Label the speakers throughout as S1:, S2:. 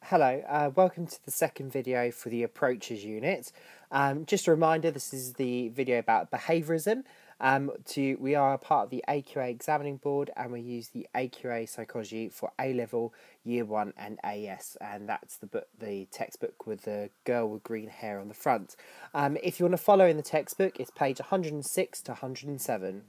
S1: Hello, welcome to the second video for the Approaches unit. Just a reminder, this is the video about behaviourism. We are a part of the AQA examining board and we use the AQA psychology for A-level, Year 1 and AS, and that's the textbook with the girl with green hair on the front. If you want to follow in the textbook, it's page 106 to 107.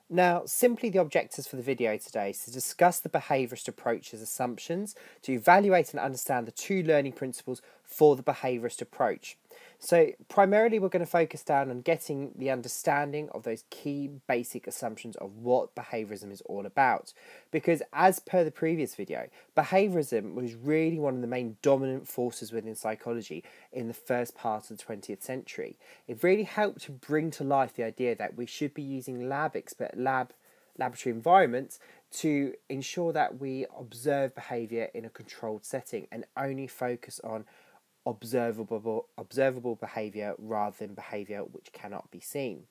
S1: Now, simply the objectives for the video today is to discuss the behaviourist approach's assumptions, to evaluate and understand the two learning principles for the behaviourist approach. So, primarily we're going to focus down on getting the understanding of those key basic assumptions of what behaviourism is all about. Because as per the previous video, behaviourism was really one of the main dominant forces within psychology in the first part of the 20th century. It really helped to bring to life the idea that we should be using laboratory environments to ensure that we observe behaviour in a controlled setting and only focus on observable behaviour rather than behaviour which cannot be seen.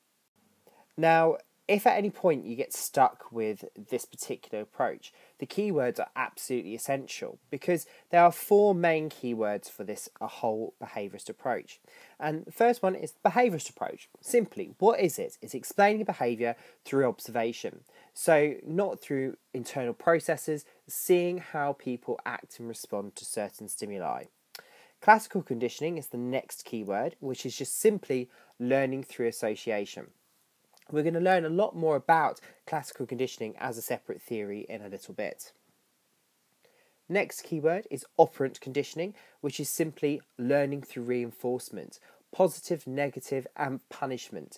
S1: Now, if at any point you get stuck with this particular approach, the keywords are absolutely essential because there are four main keywords for this whole behaviourist approach. And the first one is behaviourist approach. Simply, what is it? It's explaining behaviour through observation. So, not through internal processes, seeing how people act and respond to certain stimuli. Classical conditioning is the next keyword, which is just simply learning through association. We're going to learn a lot more about classical conditioning as a separate theory in a little bit. Next keyword is operant conditioning, which is simply learning through reinforcement, positive, negative, and punishment.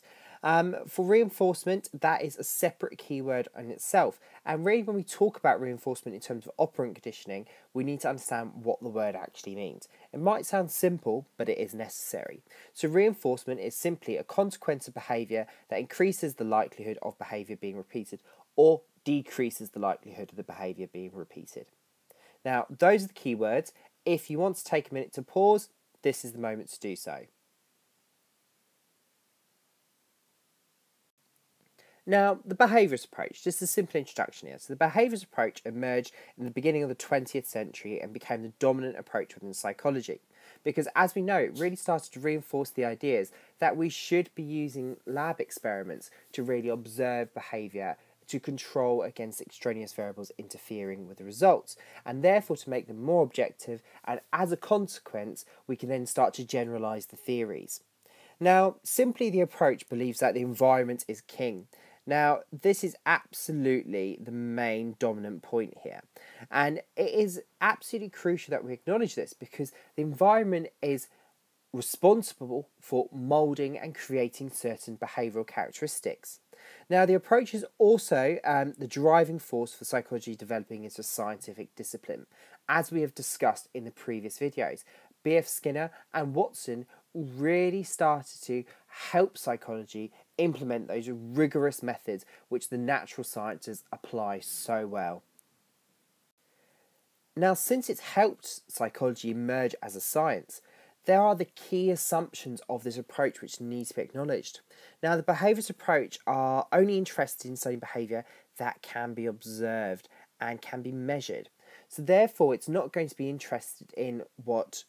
S1: For reinforcement, that is a separate keyword in itself. And really, when we talk about reinforcement in terms of operant conditioning, we need to understand what the word actually means. It might sound simple, but it is necessary. So reinforcement is simply a consequence of behaviour that increases the likelihood of behaviour being repeated or decreases the likelihood of the behaviour being repeated. Now, those are the keywords. If you want to take a minute to pause, this is the moment to do so. Now, the behaviourist approach, just a simple introduction here. So the behaviourist approach emerged in the beginning of the 20th century and became the dominant approach within psychology. Because as we know, it really started to reinforce the ideas that we should be using lab experiments to really observe behaviour, to control against extraneous variables interfering with the results, and therefore to make them more objective, and as a consequence, we can then start to generalise the theories. Now, simply the approach believes that the environment is king. Now, this is absolutely the main dominant point here. And it is absolutely crucial that we acknowledge this because the environment is responsible for moulding and creating certain behavioural characteristics. Now, the approach is also the driving force for psychology developing into a scientific discipline, as we have discussed in the previous videos. B.F. Skinner and Watson really started to help psychology implement those rigorous methods which the natural sciences apply so well. Now, since it's helped psychology emerge as a science, there are the key assumptions of this approach which need to be acknowledged. Now, the behaviourist approach are only interested in studying behaviour that can be observed and can be measured. So therefore, it's not going to be interested in what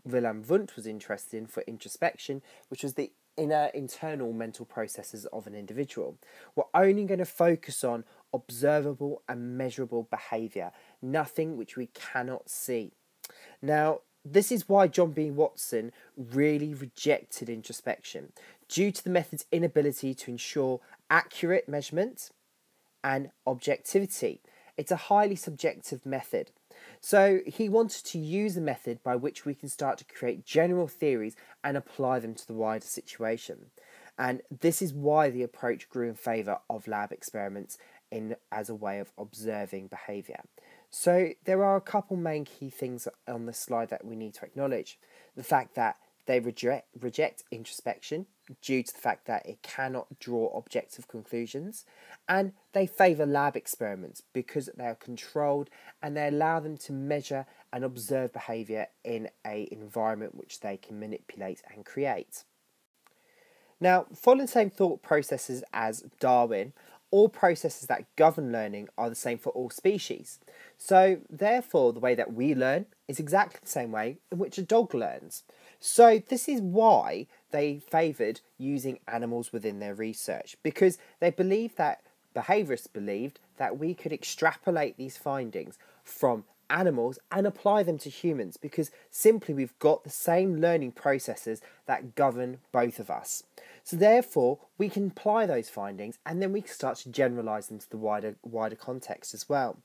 S1: Wilhelm Wundt was interested in for introspection, which was the inner internal mental processes of an individual. We're only going to focus on observable and measurable behaviour, nothing which we cannot see. Now, this is why John B. Watson really rejected introspection, due to the method's inability to ensure accurate measurement and objectivity. It's a highly subjective method. So he wanted to use a method by which we can start to create general theories and apply them to the wider situation. And this is why the approach grew in favour of lab experiments as a way of observing behaviour. So there are a couple main key things on the slide that we need to acknowledge. The fact that they reject introspection due to the fact that it cannot draw objective conclusions, and they favour lab experiments because they are controlled and they allow them to measure and observe behaviour in an environment which they can manipulate and create. Now, following the same thought processes as Darwin, all processes that govern learning are the same for all species. So, therefore, the way that we learn is exactly the same way in which a dog learns. So, this is why they favoured using animals within their research, because they believed that behaviourists believed that we could extrapolate these findings from animals and apply them to humans, because simply we've got the same learning processes that govern both of us. So therefore, we can apply those findings and then we can start to generalise them to the wider context as well.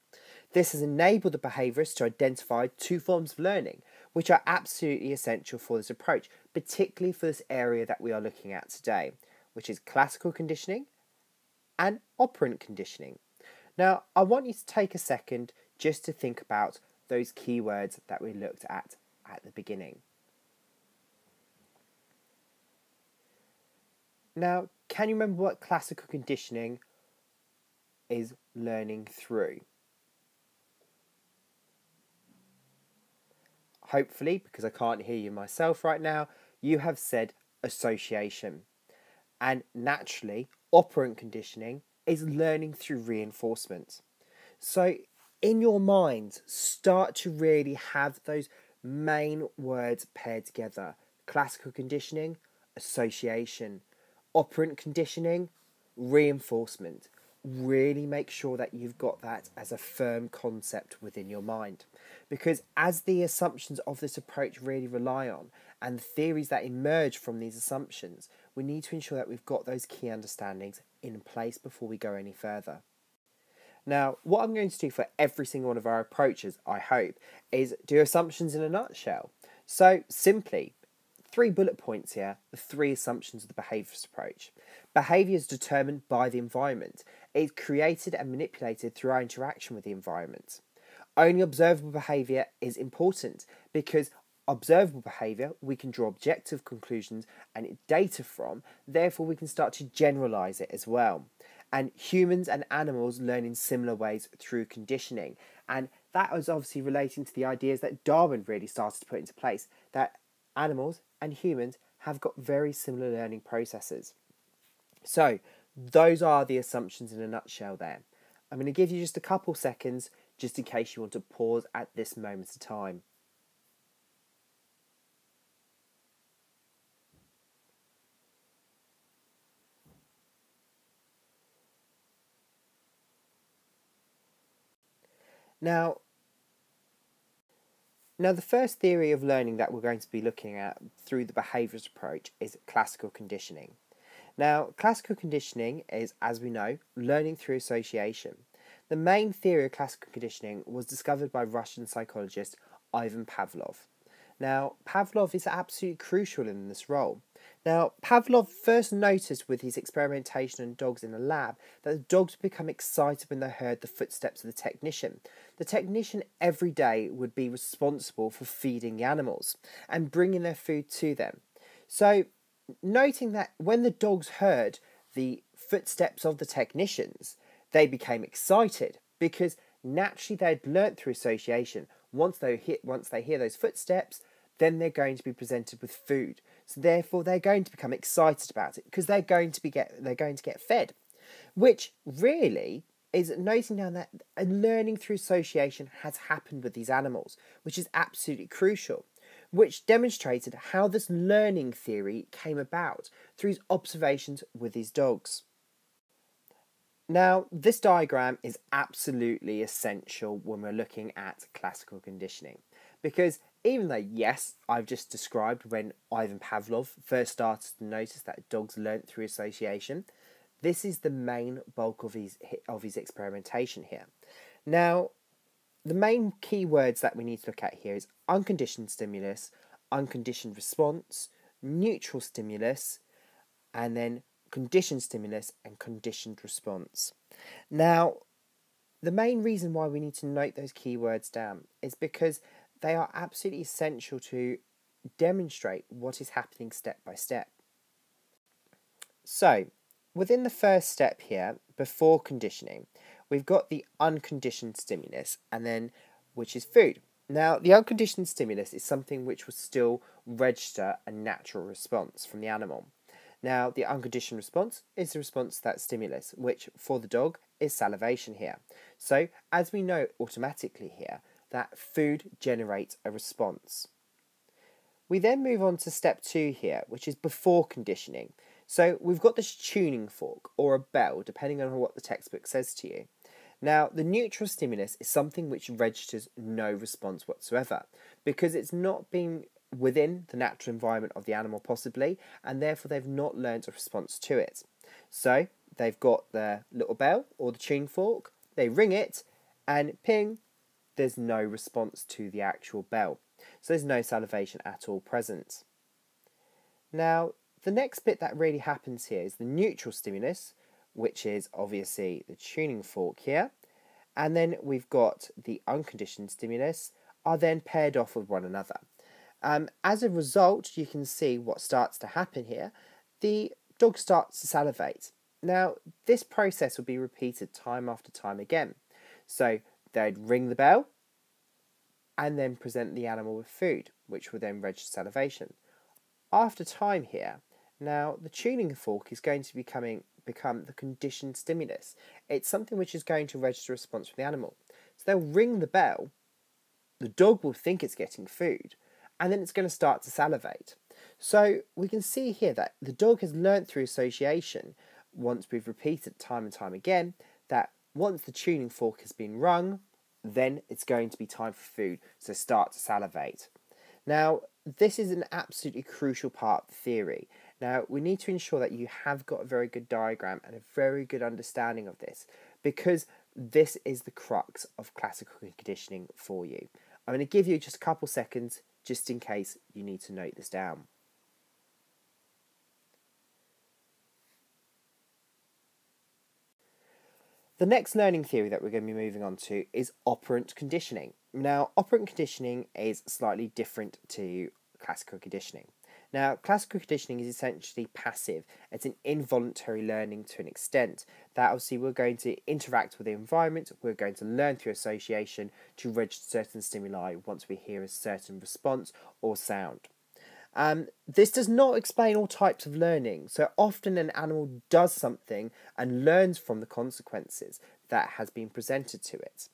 S1: This has enabled the behaviourists to identify two forms of learning, which are absolutely essential for this approach, particularly for this area that we are looking at today, which is classical conditioning and operant conditioning. Now, I want you to take a second just to think about those keywords that we looked at the beginning. Now, can you remember what classical conditioning is learning through? Hopefully, because I can't hear you myself right now, you have said association. And naturally, operant conditioning is learning through reinforcement. So, in your mind, start to really have those main words paired together. Classical conditioning, association. Operant conditioning, reinforcement. Really make sure that you've got that as a firm concept within your mind. Because as the assumptions of this approach really rely on, and the theories that emerge from these assumptions, we need to ensure that we've got those key understandings in place before we go any further. Now, what I'm going to do for every single one of our approaches, I hope, is do assumptions in a nutshell. So, simply, 3 bullet points here, the 3 assumptions of the behaviourist approach. Behaviour is determined by the environment. It's created and manipulated through our interaction with the environment. Only observable behaviour is important because observable behaviour we can draw objective conclusions and data from, therefore we can start to generalise it as well. And humans and animals learn in similar ways through conditioning. And that was obviously relating to the ideas that Darwin really started to put into place, that animals and humans have got very similar learning processes. So, those are the assumptions in a nutshell there. I'm going to give you just a couple seconds just in case you want to pause at this moment of time. Now, the first theory of learning that we're going to be looking at through the behaviourist approach is classical conditioning. Now, classical conditioning is, as we know, learning through association. The main theory of classical conditioning was discovered by Russian psychologist Ivan Pavlov. Now, Pavlov is absolutely crucial in this role. Now, Pavlov first noticed with his experimentation on dogs in a lab that the dogs would become excited when they heard the footsteps of the technician. The technician every day would be responsible for feeding the animals and bringing their food to them. So, noting that when the dogs heard the footsteps of the technicians, they became excited because naturally they'd learnt through association. Once they hear those footsteps, then they're going to be presented with food. So therefore, they're going to become excited about it because they're going to get fed, which really is noting down that learning through association has happened with these animals, which is absolutely crucial, which demonstrated how this learning theory came about through his observations with his dogs. Now, this diagram is absolutely essential when we're looking at classical conditioning, because even though, yes, I've just described when Ivan Pavlov first started to notice that dogs learnt through association, this is the main bulk of his experimentation here. Now, the main key words that we need to look at here is unconditioned stimulus, unconditioned response, neutral stimulus, and then conditioned stimulus and conditioned response. Now, the main reason why we need to note those keywords down is because they are absolutely essential to demonstrate what is happening step by step. So, within the first step here, before conditioning, we've got the unconditioned stimulus, and then which is food. Now, the unconditioned stimulus is something which will still register a natural response from the animal. Now, the unconditioned response is the response to that stimulus, which for the dog is salivation here. So, as we know automatically here, that food generates a response. We then move on to step 2 here, which is before conditioning. So, we've got this tuning fork or a bell, depending on what the textbook says to you. Now, the neutral stimulus is something which registers no response whatsoever because it's not been within the natural environment of the animal possibly, and therefore they've not learned a response to it. So they've got their little bell or the tuning fork, they ring it, and ping, there's no response to the actual bell. So there's no salivation at all present. Now, the next bit that really happens here is the neutral stimulus, which is obviously the tuning fork here, and then we've got the unconditioned stimulus, are then paired off with one another. As a result, you can see what starts to happen here. The dog starts to salivate. Now, this process will be repeated time after time again. So they'd ring the bell and then present the animal with food, which will then register salivation. After time here, now the tuning fork is going to become the conditioned stimulus. It's something which is going to register a response from the animal. So they'll ring the bell, the dog will think it's getting food, and then it's going to start to salivate. So we can see here that the dog has learnt through association, once we've repeated time and time again, that once the tuning fork has been rung, then it's going to be time for food, so start to salivate. Now, this is an absolutely crucial part of the theory. Now, we need to ensure that you have got a very good diagram and a very good understanding of this, because this is the crux of classical conditioning for you. I'm going to give you just a couple seconds just in case you need to note this down. The next learning theory that we're going to be moving on to is operant conditioning. Now, operant conditioning is slightly different to classical conditioning. Now, classical conditioning is essentially passive. It's an involuntary learning to an extent that obviously we're going to interact with the environment, we're going to learn through association to register certain stimuli once we hear a certain response or sound. This does not explain all types of learning, so often an animal does something and learns from the consequences that has been presented to it.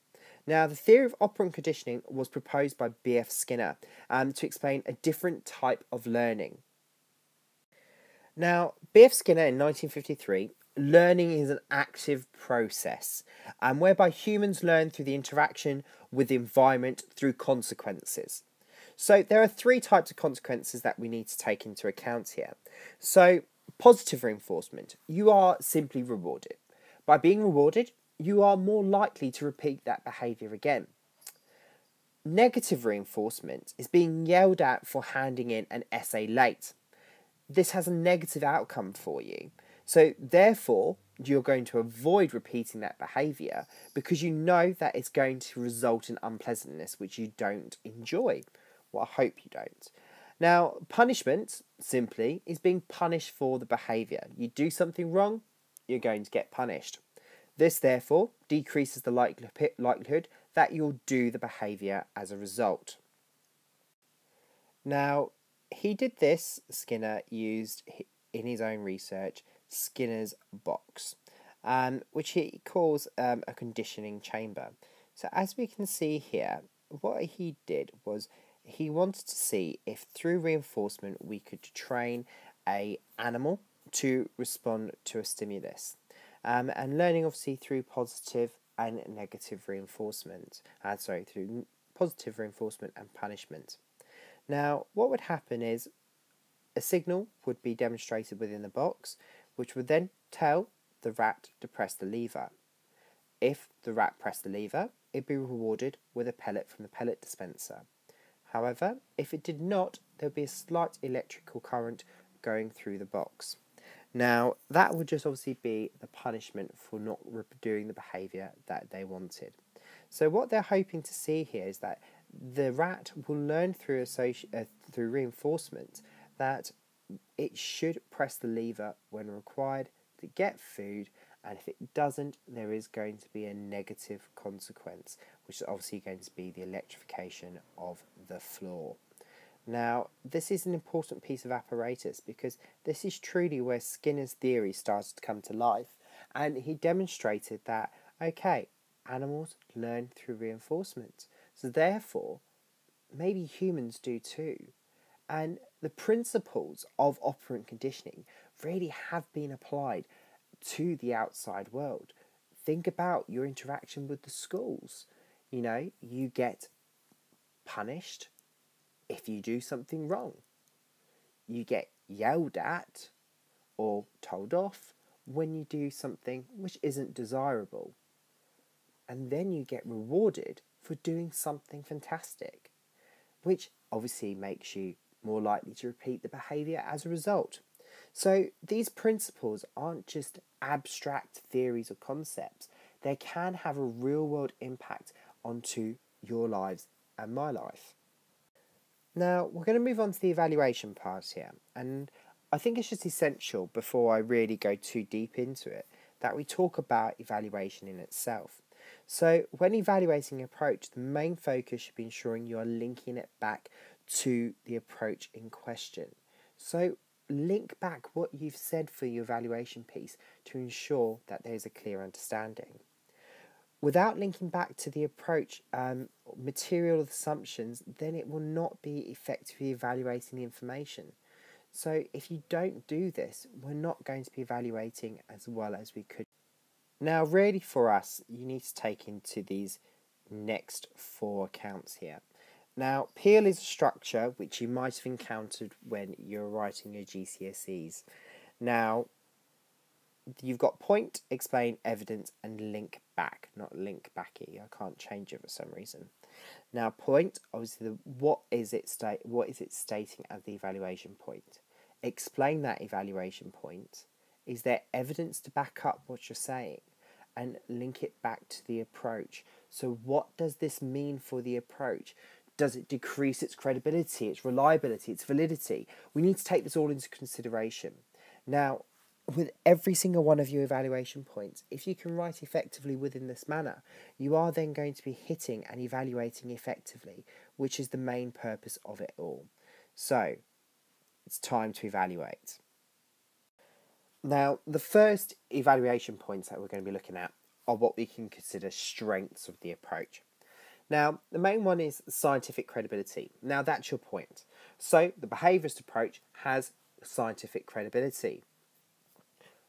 S1: Now, the theory of operant conditioning was proposed by B.F. Skinner to explain a different type of learning. Now, B.F. Skinner in 1953, learning is an active process whereby humans learn through the interaction with the environment through consequences. So there are 3 types of consequences that we need to take into account here. So, positive reinforcement, you are simply rewarded. By being rewarded, you are more likely to repeat that behaviour again. Negative reinforcement is being yelled at for handing in an essay late. This has a negative outcome for you. So therefore, you're going to avoid repeating that behaviour because you know that it's going to result in unpleasantness, which you don't enjoy. Well, I hope you don't. Now, punishment, simply, is being punished for the behaviour. You do something wrong, you're going to get punished. This, therefore, decreases the likelihood that you'll do the behaviour as a result. Now, he did this, Skinner used in his own research, Skinner's box, which he calls a conditioning chamber. So as we can see here, what he did was he wanted to see if through reinforcement we could train an animal to respond to a stimulus. And learning obviously through positive and negative reinforcement. Through positive reinforcement and punishment. Now, what would happen is a signal would be demonstrated within the box, which would then tell the rat to press the lever. If the rat pressed the lever, it'd be rewarded with a pellet from the pellet dispenser. However, if it did not, there would be a slight electrical current going through the box. Now, that would just obviously be the punishment for not doing the behaviour that they wanted. So what they're hoping to see here is that the rat will learn through reinforcement that it should press the lever when required to get food, and if it doesn't, there is going to be a negative consequence, which is obviously going to be the electrification of the floor. Now, this is an important piece of apparatus because this is truly where Skinner's theory started to come to life, and he demonstrated that, okay, animals learn through reinforcement, so therefore, maybe humans do too. And the principles of operant conditioning really have been applied to the outside world. Think about your interaction with the schools. You know, you get punished if you do something wrong. You get yelled at or told off when you do something which isn't desirable. And then you get rewarded for doing something fantastic, which obviously makes you more likely to repeat the behaviour as a result. So these principles aren't just abstract theories or concepts, they can have a real world impact onto your lives and my life. Now we're going to move on to the evaluation part here, and I think it's just essential before I really go too deep into it that we talk about evaluation in itself. So when evaluating an approach, the main focus should be ensuring you are linking it back to the approach in question. So link back what you've said for your evaluation piece to ensure that there's a clear understanding. Without linking back to the approach material assumptions, then it will not be effectively evaluating the information. So if you don't do this, we're not going to be evaluating as well as we could. Now, really for us, you need to take into these next four accounts here. Now, PEEL is a structure which you might have encountered when you're writing your GCSEs. Now, you've got point, explain, evidence, and link back, not link backy. I can't change it for some reason. Now, point, obviously, what is it stating as the evaluation point? Explain that evaluation point. Is there evidence to back up what you're saying? And link it back to the approach. So what does this mean for the approach? Does it decrease its credibility, its reliability, its validity? We need to take this all into consideration. Now, with every single one of your evaluation points, if you can write effectively within this manner, you are then going to be hitting and evaluating effectively, which is the main purpose of it all. So, it's time to evaluate. Now, the first evaluation points that we're going to be looking at are what we can consider strengths of the approach. Now, the main one is scientific credibility. Now, that's your point. So, the behaviourist approach has scientific credibility.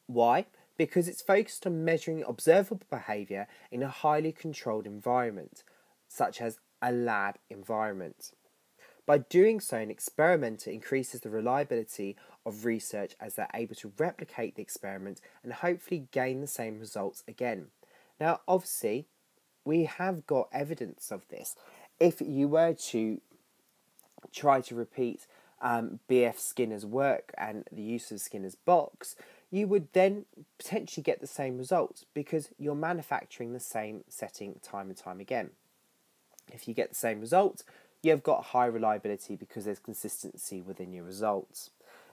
S1: Why? Because it's focused on measuring observable behaviour in a highly controlled environment, such as a lab environment. By doing so, an experimenter increases the reliability of research as they're able to replicate the experiment and hopefully gain the same results again. Now, obviously, we have got evidence of this. If you were to try to repeat B.F. Skinner's work and the use of Skinner's box, you would then potentially get the same results because you're manufacturing the same setting time and time again. If you get the same results, you've got high reliability because there's consistency within your results.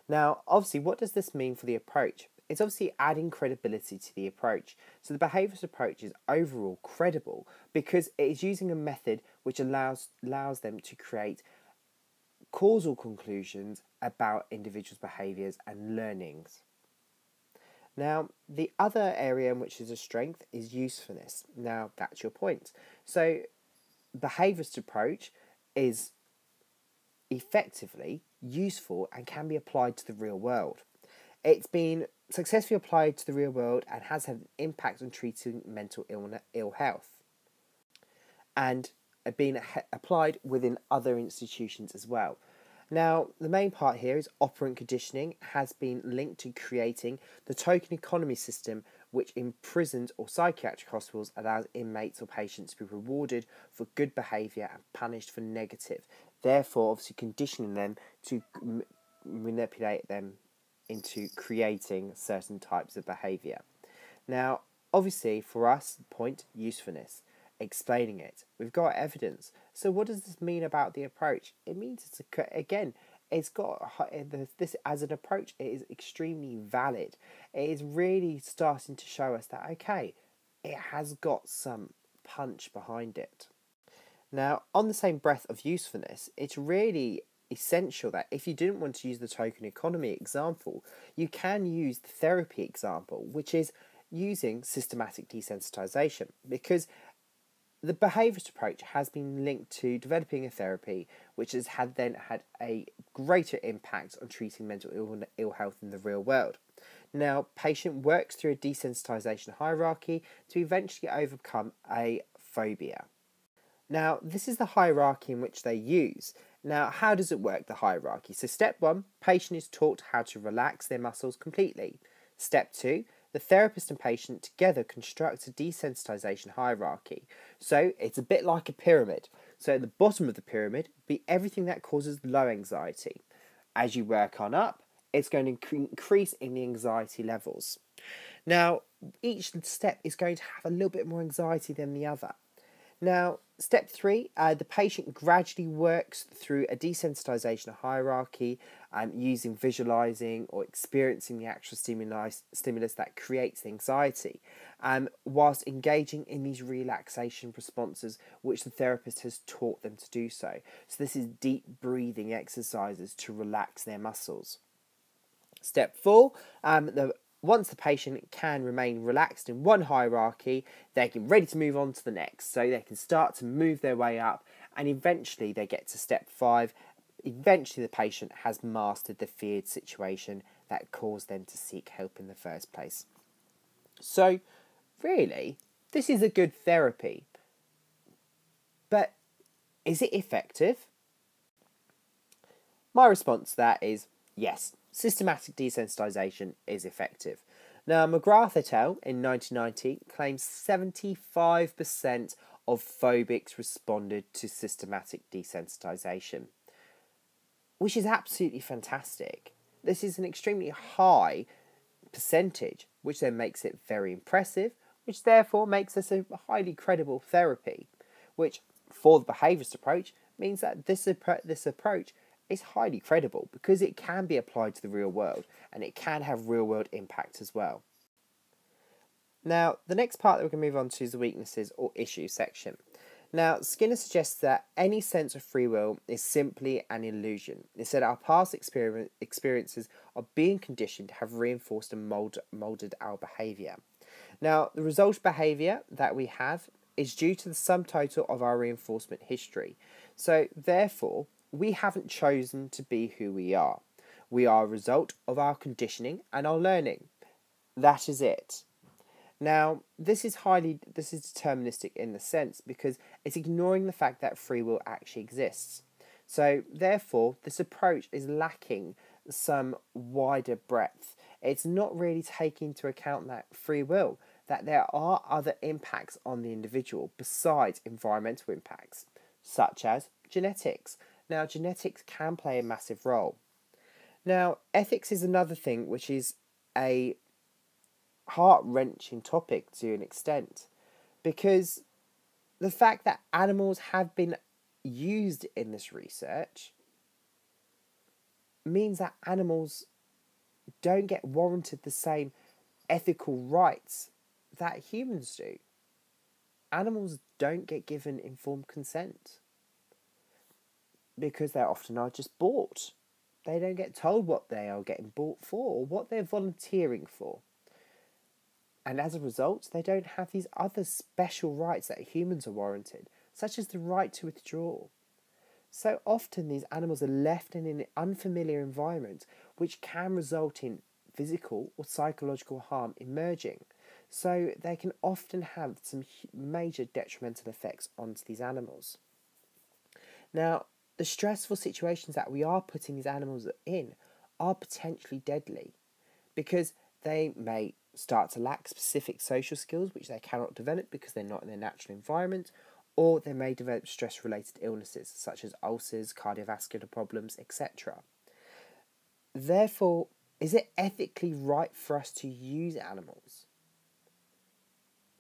S1: Now, obviously, what does this mean for the approach? It's obviously adding credibility to the approach. So the behaviourist approach is overall credible because it is using a method which allows them to create causal conclusions about individuals' behaviours and learnings. Now, the other area in which is a strength is usefulness. Now, that's your point. So, behaviourist approach is effectively useful and can be applied to the real world. It's been successfully applied to the real world and has had an impact on treating mental ill health and been applied within other institutions as well. Now, the main part here is operant conditioning has been linked to creating the token economy system, which in prisons or psychiatric hospitals allows inmates or patients to be rewarded for good behaviour and punished for negative, therefore obviously conditioning them to manipulate them into creating certain types of behaviour. Now, obviously for us, point usefulness. Explaining it. We've got evidence. So what does this mean about the approach? It means it's got this as an approach. It is extremely valid. It is really starting to show us that okay, it has got some punch behind it. Now, on the same breath of usefulness, it's really essential that if you didn't want to use the token economy example, you can use the therapy example, which is using systematic desensitization, because the behaviourist approach has been linked to developing a therapy which has had a greater impact on treating mental ill health in the real world. Now, patient works through a desensitisation hierarchy to eventually overcome a phobia. Now, this is the hierarchy in which they use. Now, how does it work, the hierarchy? So step 1, patient is taught how to relax their muscles completely. Step 2, the therapist and patient together construct a desensitisation hierarchy. So it's a bit like a pyramid. So at the bottom of the pyramid be everything that causes low anxiety. As you work on up, it's going to increase in the anxiety levels. Now, each step is going to have a little bit more anxiety than the other. Now, step 3, the patient gradually works through a desensitisation hierarchy using visualising or experiencing the actual stimulus that creates the anxiety, whilst engaging in these relaxation responses which the therapist has taught them to do so. So this is deep breathing exercises to relax their muscles. Step 4, once the patient can remain relaxed in one hierarchy, they can ready to move on to the next. So they can start to move their way up, and eventually they get to step 5. Eventually the patient has mastered the feared situation that caused them to seek help in the first place. So really, this is a good therapy. But is it effective? My response to that is yes. Systematic desensitisation is effective. Now, McGrath et al. In 1990 claims 75% of phobics responded to systematic desensitisation, which is absolutely fantastic. This is an extremely high percentage, which then makes it very impressive, which therefore makes this a highly credible therapy, which for the behaviourist approach means that this approach is highly credible because it can be applied to the real world and it can have real world impact as well. Now, the next part that we're going to move on to is the weaknesses or issues section. Now, Skinner suggests that any sense of free will is simply an illusion. He said our past experiences of being conditioned have reinforced and moulded our behaviour. Now, the result of behaviour that we have is due to the sum total of our reinforcement history. So, therefore, we haven't chosen to be who we are. We are a result of our conditioning and our learning. That is it. Now, this is deterministic in the sense because it's ignoring the fact that free will actually exists. So, therefore, this approach is lacking some wider breadth. It's not really taking into account that free will, that there are other impacts on the individual besides environmental impacts, such as genetics. Now, genetics can play a massive role. Now, ethics is another thing which is a heart-wrenching topic to an extent, because the fact that animals have been used in this research means that animals don't get warranted the same ethical rights that humans do. Animals don't get given informed consent, because they often are just bought. They don't get told what they are getting bought for or what they're volunteering for. And as a result, they don't have these other special rights that humans are warranted, such as the right to withdraw. So often these animals are left in an unfamiliar environment, which can result in physical or psychological harm emerging. So they can often have some major detrimental effects onto these animals. Now, the stressful situations that we are putting these animals in are potentially deadly, because they may start to lack specific social skills which they cannot develop because they're not in their natural environment, or they may develop stress-related illnesses such as ulcers, cardiovascular problems, etc. Therefore, is it ethically right for us to use animals?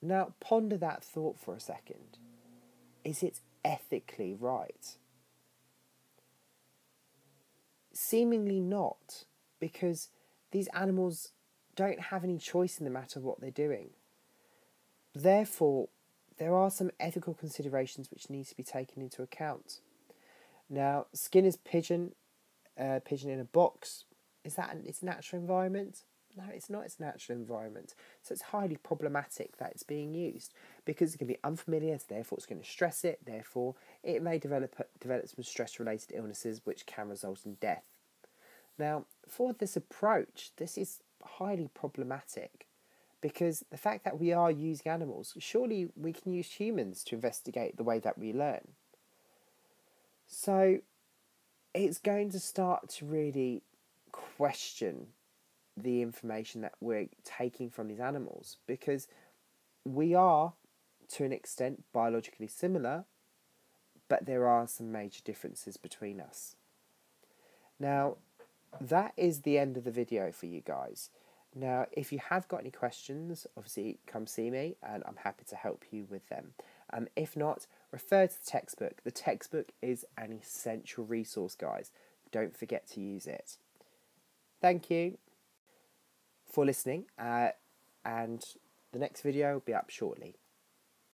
S1: Now, ponder that thought for a second. Is it ethically right? Seemingly not, because these animals don't have any choice in the matter of what they're doing. Therefore, there are some ethical considerations which need to be taken into account. Now, Skinner's pigeon in a box, is that its natural environment? No, it's not its natural environment. So it's highly problematic that it's being used because it can be unfamiliar, so therefore it's going to stress it, therefore it may develop some stress-related illnesses which can result in death. Now, for this approach, this is highly problematic because the fact that we are using animals, surely we can use humans to investigate the way that we learn. So it's going to start to really question the information that we're taking from these animals because we are, to an extent, biologically similar, but there are some major differences between us. Now, that is the end of the video for you guys. Now, if you have got any questions, obviously come see me and I'm happy to help you with them. If not, refer to the textbook. The textbook is an essential resource, guys. Don't forget to use it. Thank you for listening, and the next video will be up shortly.